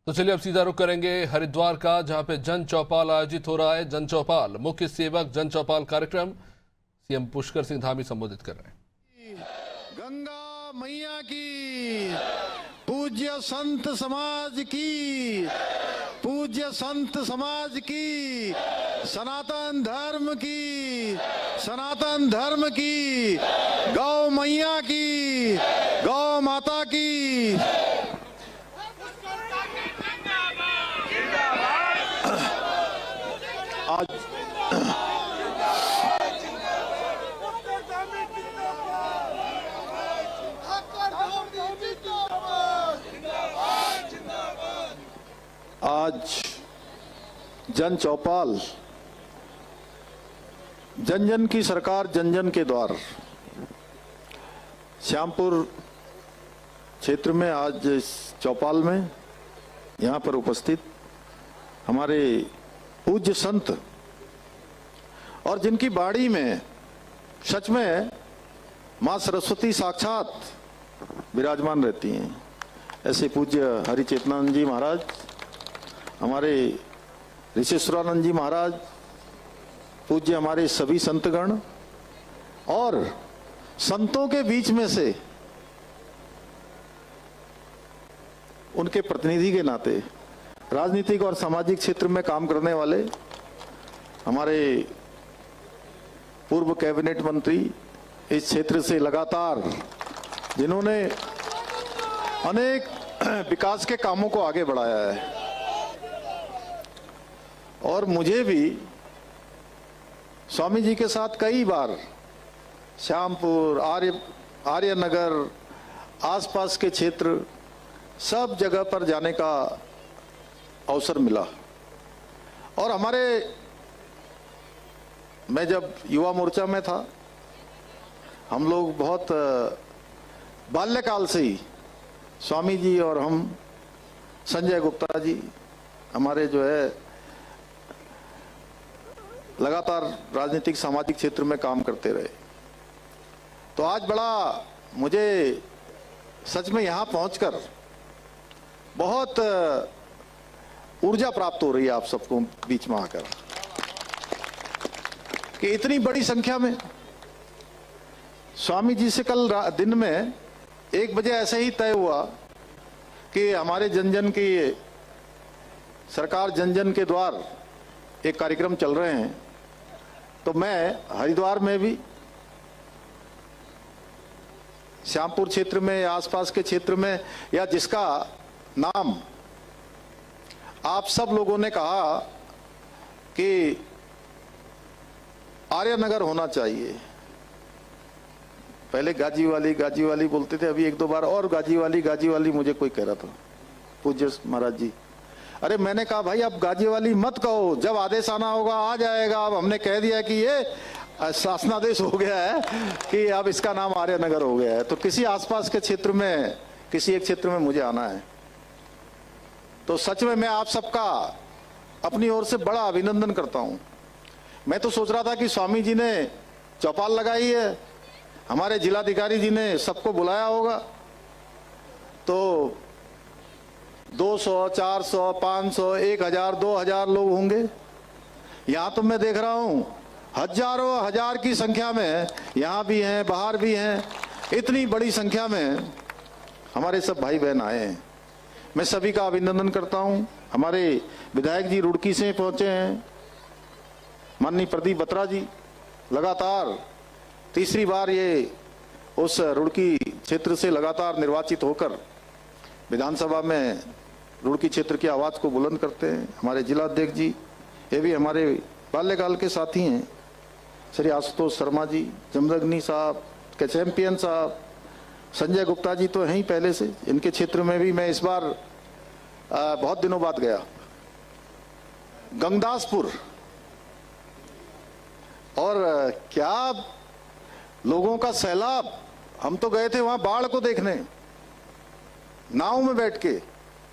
तो चलिए अब सीधा रुख करेंगे हरिद्वार का, जहां पे जन चौपाल आयोजित हो रहा है। जन चौपाल मुख्य सेवक जन चौपाल कार्यक्रम सीएम पुष्कर सिंह धामी संबोधित कर रहे हैं। गंगा मैया की, पूज्य संत समाज की, पूज्य संत समाज की, सनातन धर्म की, सनातन धर्म की, गौ मैया की, गौ माता की। आज जन चौपाल, जन जन की सरकार जन जन के द्वार, श्यामपुर क्षेत्र में आज इस चौपाल में यहाँ पर उपस्थित हमारे पूज्य संत और जिनकी बाड़ी में सच में मां सरस्वती साक्षात विराजमान रहती हैं, ऐसे पूज्य हरिचेतनानंद जी महाराज, हमारे ऋषिश्वरानंद जी महाराज, पूज्य हमारे सभी संतगण और संतों के बीच में से उनके प्रतिनिधि के नाते राजनीतिक और सामाजिक क्षेत्र में काम करने वाले हमारे पूर्व कैबिनेट मंत्री, इस क्षेत्र से लगातार जिन्होंने अनेक विकास के कामों को आगे बढ़ाया है, और मुझे भी स्वामी जी के साथ कई बार श्यामपुर, आर्यनगर, आसपास के क्षेत्र, सब जगह पर जाने का अवसर मिला। और मैं जब युवा मोर्चा में था, हम लोग बहुत बाल्यकाल से ही स्वामी जी और हम, संजय गुप्ता जी, हमारे जो है लगातार राजनीतिक सामाजिक क्षेत्र में काम करते रहे। तो आज बड़ा मुझे सच में यहाँ पहुंचकर बहुत ऊर्जा प्राप्त हो रही है आप सबको बीच में आकर, कि इतनी बड़ी संख्या में स्वामी जी से कल दिन में 1 बजे ऐसे ही तय हुआ कि हमारे जन जन की सरकार जन जन के द्वार एक कार्यक्रम चल रहे हैं। तो मैं हरिद्वार में भी, श्यामपुर क्षेत्र में या आसपास के क्षेत्र में, या जिसका नाम आप सब लोगों ने कहा कि आर्यनगर होना चाहिए, पहले गाजीवाली बोलते थे, अभी 1-2 बार और गाजीवाली मुझे कोई कह रहा था, पूज्य महाराज जी। अरे मैंने कहा भाई अब गाजीवाली मत कहो, जब आदेश आना होगा आ जाएगा। अब हमने कह दिया कि ये शासनादेश हो गया है कि अब इसका नाम आर्यनगर हो गया है, तो किसी आसपास के क्षेत्र में, किसी एक क्षेत्र में मुझे आना है। तो सच में मैं आप सबका अपनी ओर से बड़ा अभिनंदन करता हूं। मैं तो सोच रहा था कि स्वामी जी ने चौपाल लगाई है, हमारे जिलाधिकारी जी ने सबको बुलाया होगा, तो 200, 400, 500, 1000, 2000 लोग होंगे। यहां तो मैं देख रहा हूं हजारों हजार की संख्या में, यहां भी हैं, बाहर भी हैं, इतनी बड़ी संख्या में हमारे सब भाई बहन आए हैं। मैं सभी का अभिनंदन करता हूं। हमारे विधायक जी रुड़की से पहुंचे हैं, माननीय प्रदीप बत्रा जी, लगातार तीसरी बार ये उस रुड़की क्षेत्र से लगातार निर्वाचित होकर विधानसभा में रुड़की क्षेत्र की आवाज को बुलंद करते हैं। हमारे जिला अध्यक्ष जी, ये भी हमारे बाल्यकाल के साथी हैं, श्री आशुतोष शर्मा जी, जमदग्नि साहब के चैंपियन साहब, संजय गुप्ता जी तो हैं ही पहले से। इनके क्षेत्र में भी मैं इस बार बहुत दिनों बाद गया, गंगदासपुर, और क्या लोगों का सैलाब। हम तो गए थे वहां बाढ़ को देखने, नाव में बैठ के,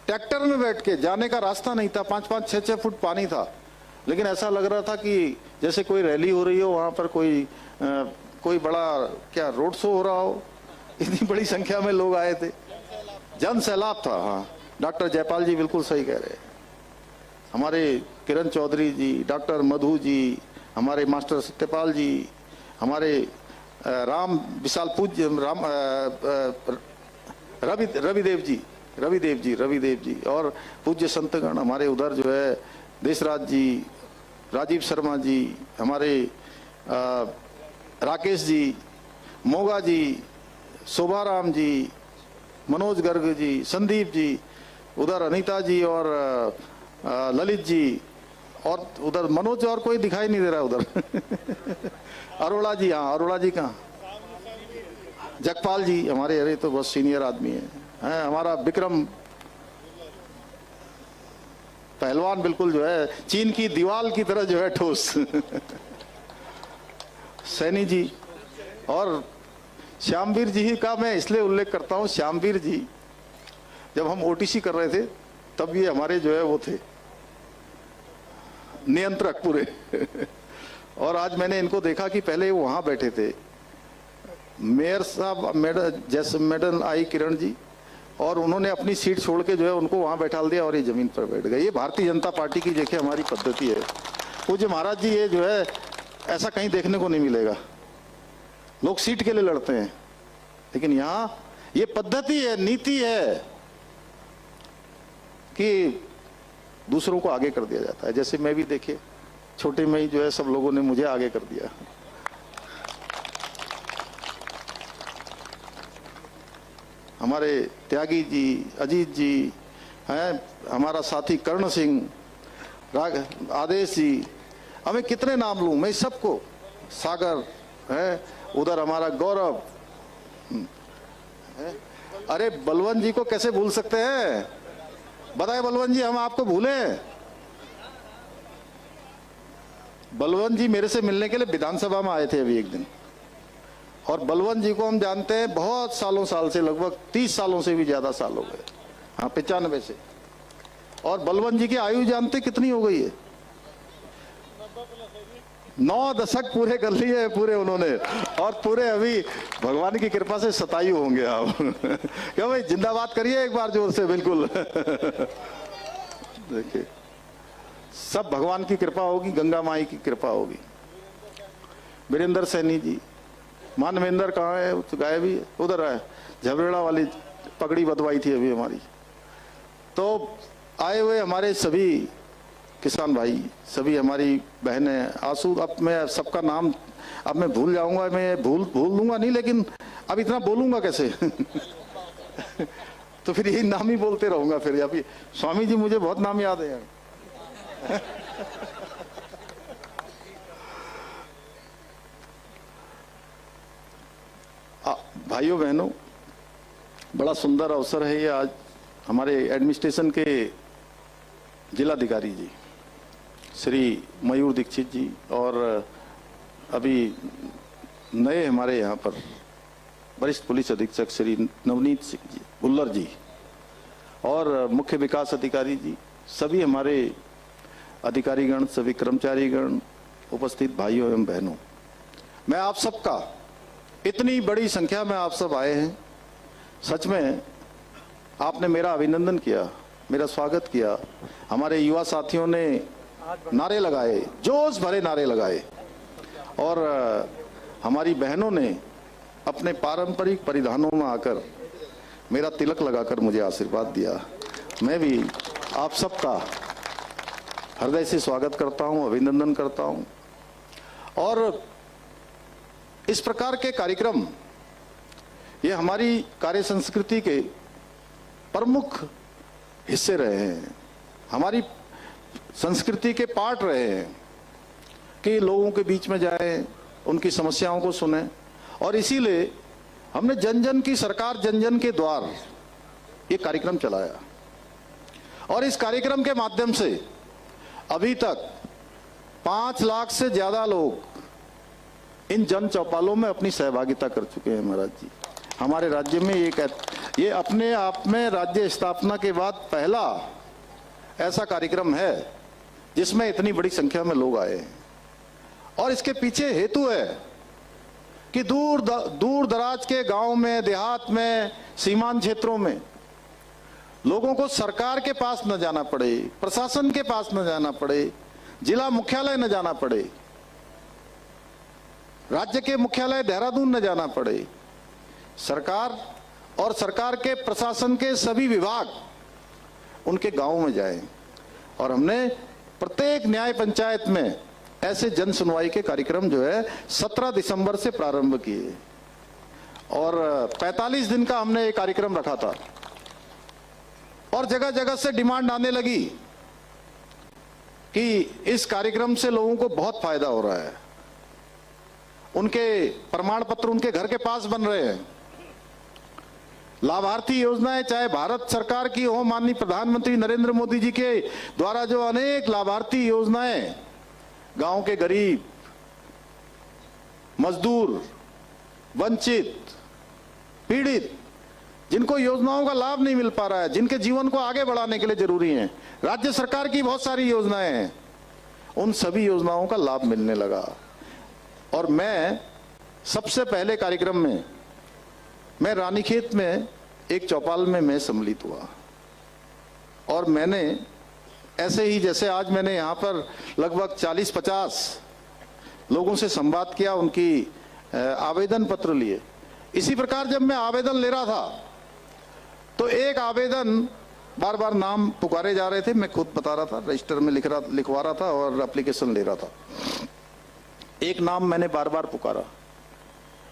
ट्रैक्टर में बैठ के, जाने का रास्ता नहीं था, 5-5, 6-6 फुट पानी था, लेकिन ऐसा लग रहा था कि जैसे कोई रैली हो रही हो, वहां पर कोई बड़ा क्या रोड शो हो रहा हो। इतनी बड़ी संख्या में लोग आए थे, जन सैलाब था। हाँ, डॉक्टर जयपाल जी बिल्कुल सही कह रहे हैं, हमारे किरण चौधरी जी, डॉक्टर मधु जी, हमारे मास्टर सत्यपाल जी, हमारे राम विशाल पूज्य राम रविदेव जी और पूज्य संतगण हमारे उधर जो है देशराज जी, राजीव शर्मा जी, हमारे राकेश जी, मोगा जी, शोभाराम जी, मनोज गर्ग जी, संदीप जी, उधर अनीता जी और ललित जी, और उधर मनोज और कोई दिखाई नहीं दे रहा उधर अरोड़ा जी, हाँ अरोड़ा जी कहाँ, जगपाल जी हमारे, अरे तो बहुत सीनियर आदमी है, हमारा विक्रम पहलवान बिल्कुल जो है चीन की दीवार की तरह जो है ठोस सैनी जी, और श्यामवीर जी का मैं इसलिए उल्लेख करता हूं, श्यामवीर जी जब हम ओटीसी कर रहे थे तब ये हमारे जो है वो थे नियंत्रक पूरे और आज मैंने इनको देखा कि पहले वो वहां बैठे थे, मेयर साहब मैडम आई किरण जी, और उन्होंने अपनी सीट छोड़ के जो है उनको वहां बैठाल दिया और ये जमीन पर बैठ गए। ये भारतीय जनता पार्टी की देखिए हमारी पद्धति है। पूज्य महाराज जी, ये जो है ऐसा कहीं देखने को नहीं मिलेगा, लोग सीट के लिए लड़ते हैं, लेकिन यहां ये पद्धति है, नीति है कि दूसरों को आगे कर दिया जाता है। जैसे मैं भी देखिए छोटे में ही जो है सब लोगों ने मुझे आगे कर दिया। हमारे त्यागी जी, अजीत जी हैं, हमारा साथी कर्ण सिंह, आदेश जी, हमें कितने नाम लूं मैं सबको, सागर है, उधर हमारा गौरव है। अरे बलवंत जी को कैसे भूल सकते हैं, बताए बलवंत जी हम आपको भूले? बलवंत जी मेरे से मिलने के लिए विधानसभा में आए थे अभी एक दिन, और बलवंत जी को हम जानते हैं बहुत साल से, लगभग 30 सालों से भी ज्यादा साल हो गए, हाँ 95 से। और बलवंत जी की आयु जानते कितनी हो गई है? 9 दशक पूरे कर लिए हैं पूरे उन्होंने, और पूरे अभी भगवान की कृपा से 27 होंगे आप क्यों भाई, जिंदाबाद करिए एक बार जोर से, बिल्कुल देखिए सब भगवान की कृपा होगी, गंगा माई की कृपा होगी। वीरेंद्र सैनी जी, मानवेंद्र कहाँ है, तो गायब ही है, उधर है, झबरेड़ा वाली पगड़ी बदवाई थी अभी हमारी। तो आए हुए हमारे सभी किसान भाई, सभी हमारी बहनें, आंसू, अब मैं सबका नाम अब मैं भूल जाऊंगा, मैं भूल दूंगा नहीं, लेकिन अब इतना बोलूंगा कैसे तो फिर यही नाम ही बोलते रहूंगा फिर। अभी स्वामी जी मुझे बहुत नाम याद है भाइयों बहनों, बड़ा सुंदर अवसर है ये आज। हमारे एडमिनिस्ट्रेशन के जिलाधिकारी जी श्री मयूर दीक्षित जी, और अभी नए हमारे यहाँ पर वरिष्ठ पुलिस अधीक्षक श्री नवनीत सिंह जी भुल्लर जी, और मुख्य विकास अधिकारी जी, सभी हमारे अधिकारीगण, सभी कर्मचारीगण, उपस्थित भाइयों एवं बहनों, मैं आप सबका, इतनी बड़ी संख्या में आप सब आए हैं, सच में आपने मेरा अभिनंदन किया, मेरा स्वागत किया। हमारे युवा साथियों ने नारे लगाए, जोश भरे नारे लगाए, और हमारी बहनों ने अपने पारंपरिक परिधानों में आकर मेरा तिलक लगाकर मुझे आशीर्वाद दिया। मैं भी आप सबका हृदय से स्वागत करता हूं, अभिनंदन करता हूं। और इस प्रकार के कार्यक्रम ये हमारी कार्य संस्कृति के प्रमुख हिस्से रहे हैं, हमारी संस्कृति के पार्ट रहे हैं कि लोगों के बीच में जाएं, उनकी समस्याओं को सुने, और इसीलिए हमने जन जन की सरकार, जन जन के द्वार ये कार्यक्रम चलाया। और इस कार्यक्रम के माध्यम से अभी तक 5 लाख से ज्यादा लोग इन जन चौपालों में अपनी सहभागिता कर चुके हैं महाराज जी। हमारे राज्य में ये अपने आप में राज्य स्थापना के बाद पहला ऐसा कार्यक्रम है जिसमें इतनी बड़ी संख्या में लोग आए हैं। और इसके पीछे हेतु है कि दूर दराज के गांव में, देहात में, सीमांत क्षेत्रों में लोगों को सरकार के पास न जाना पड़े, प्रशासन के पास न जाना पड़े, जिला मुख्यालय न जाना पड़े, राज्य के मुख्यालय देहरादून न जाना पड़े। सरकार और सरकार के प्रशासन के सभी विभाग उनके गांव में जाएं। और हमने प्रत्येक न्याय पंचायत में ऐसे जन सुनवाई के कार्यक्रम जो है 17 दिसंबर से प्रारंभ किए और 45 दिन का हमने ये कार्यक्रम रखा था। और जगह जगह से डिमांड आने लगी कि इस कार्यक्रम से लोगों को बहुत फायदा हो रहा है, उनके प्रमाण पत्र उनके घर के पास बन रहे हैं, लाभार्थी योजनाएं चाहे भारत सरकार की हो, माननीय प्रधानमंत्री नरेंद्र मोदी जी के द्वारा जो अनेक लाभार्थी योजनाएं गांव के गरीब, मजदूर, वंचित, पीड़ित, जिनको योजनाओं का लाभ नहीं मिल पा रहा है, जिनके जीवन को आगे बढ़ाने के लिए जरूरी है, राज्य सरकार की बहुत सारी योजनाएं हैं, उन सभी योजनाओं का लाभ मिलने लगा। और मैं सबसे पहले कार्यक्रम में मैं रानीखेत में एक चौपाल में मैं सम्मिलित हुआ और मैंने ऐसे ही जैसे आज मैंने यहाँ पर लगभग 40-50 लोगों से संवाद किया, उनकी आवेदन पत्र लिए, इसी प्रकार जब मैं आवेदन ले रहा था तो एक आवेदन बार बार नाम पुकारे जा रहे थे, मैं खुद बता रहा था, रजिस्टर में लिखवा रहा था और एप्लीकेशन ले रहा था। एक नाम मैंने बार बार पुकारा,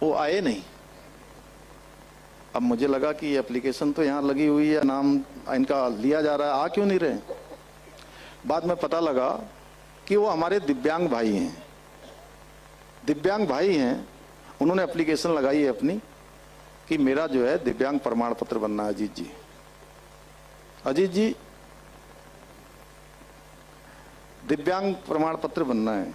वो आए नहीं। अब मुझे लगा कि एप्लीकेशन तो यहाँ लगी हुई है, नाम इनका लिया जा रहा है, आ क्यों नहीं रहे। बाद में पता लगा कि वो हमारे दिव्यांग भाई हैं, दिव्यांग भाई हैं, उन्होंने एप्लीकेशन लगाई है अपनी कि मेरा जो है दिव्यांग प्रमाण पत्र बनना है। अजीत जी दिव्यांग प्रमाण पत्र बनना है।